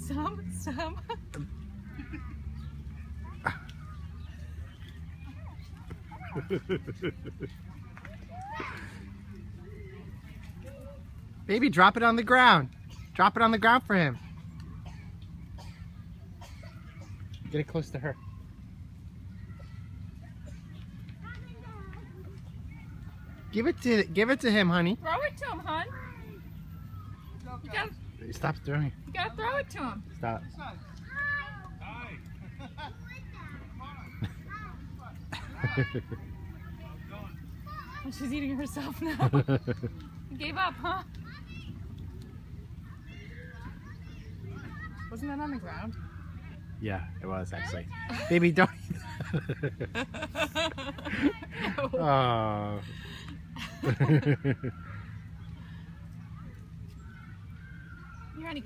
Some. Baby, drop it on the ground. Drop it on the ground for him. Get it close to her. Give it to him, honey. Throw it to him, hon. Stop throwing it. You gotta throw it to him. Stop. She's eating herself now. You gave up, huh? Wasn't that on the ground? Yeah, it was actually. Baby, don't. Oh. You're gonna give